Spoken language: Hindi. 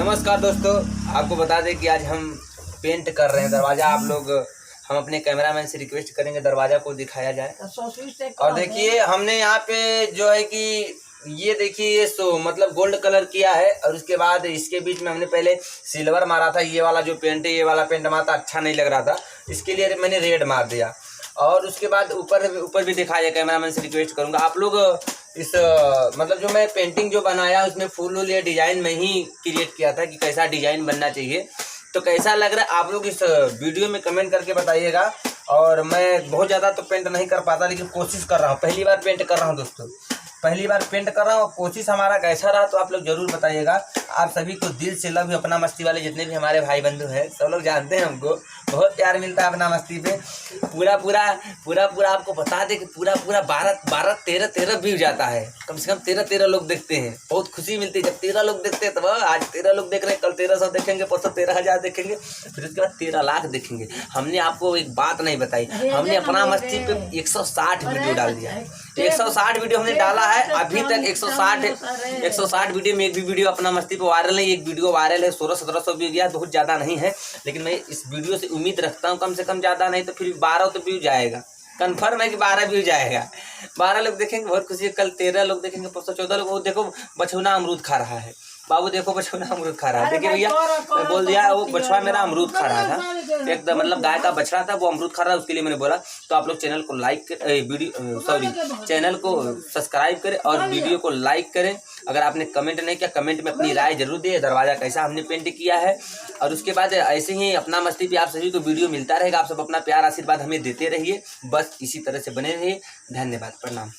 नमस्कार दोस्तों, आपको बता दें कि आज हम पेंट कर रहे हैं दरवाज़ा। आप लोग हम अपने कैमरामैन से रिक्वेस्ट करेंगे दरवाज़ा को दिखाया जाए। और देखिए हमने यहाँ पे जो है कि ये देखिए ये मतलब गोल्ड कलर किया है और उसके बाद इसके बीच में हमने पहले सिल्वर मारा था। ये वाला जो पेंट है, ये वाला पेंट मारा था, अच्छा नहीं लग रहा था, इसके लिए मैंने रेड मार दिया। और उसके बाद ऊपर भी दिखाया, कैमरामैन से रिक्वेस्ट करूँगा आप लोग इस मतलब जो मैं पेंटिंग जो बनाया उसमें फूल या डिज़ाइन में ही क्रिएट किया था कि कैसा डिज़ाइन बनना चाहिए। तो कैसा लग रहा है आप लोग इस वीडियो में कमेंट करके बताइएगा। और मैं बहुत ज़्यादा तो पेंट नहीं कर पाता, लेकिन कोशिश कर रहा हूँ। पहली बार पेंट कर रहा हूँ दोस्तों, पहली बार पेंट कर रहा हूँ। कोशिश हमारा कैसा रहा तो आप लोग ज़रूर बताइएगा। आप सभी को दिल से लव यू। अपना मस्ती वाले जितने भी हमारे भाई बंधु हैं सब लोग जानते हैं, हमको बहुत प्यार मिलता है अपना मस्ती पे। पूरा आपको बता दें कि पूरा 12-13 व्यू जाता है। कम से कम 13 लोग देखते हैं। बहुत खुशी मिलती है जब 13 लोग देखते हैं। तो आज 13 लोग देख रहे हैं, कल 1300 देखेंगे, परसों 13,000 देखेंगे, फिर उसके बाद 13 लाख देखेंगे। हमने आपको एक बात नहीं बताई, हमने अपना मस्ती पे 160 वीडियो डाल दिया है। 160 वीडियो हमने डाला है अभी तक। 160 वीडियो में एक भी वीडियो अपना मस्ती पे वायरल नहीं। एक वीडियो वायरल है, 1600-1700 व्यू गया, बहुत ज़्यादा नहीं है। लेकिन मैं इस वीडियो से उम्मीद रखता हूँ कम से कम ज़्यादा नहीं तो फिर 12 तो व्यू जाएगा। कन्फर्म है कि 12 व्यू जाएगा। 12 लोग देखेंगे, बहुत खुशी है। कल 13 लोग देखेंगे, परसों 14 लोग। वो देखो बछौना अमरूद खा रहा है, बाबू देखो बछौना अमरूद खा रहा है। देखिए भैया मैं बोल दिया, वो बछवा मेरा अमरूद खा रहा था, एकदम मतलब गाय का बछड़ा था, वो अमरूद खा रहा है, उसके लिए मैंने बोला। तो आप लोग चैनल को लाइक चैनल को सब्सक्राइब करें और वीडियो को लाइक करें। अगर आपने कमेंट नहीं किया, कमेंट में अपनी राय जरूर दिए, दरवाज़ा कैसा हमने पेंट किया है। और उसके बाद ऐसे ही अपना मस्ती पे आप सभी को वीडियो मिलता रहेगा। आप सब अपना प्यार आशीर्वाद हमें देते रहिए, बस इसी तरह से बने रहिए। धन्यवाद, प्रणाम।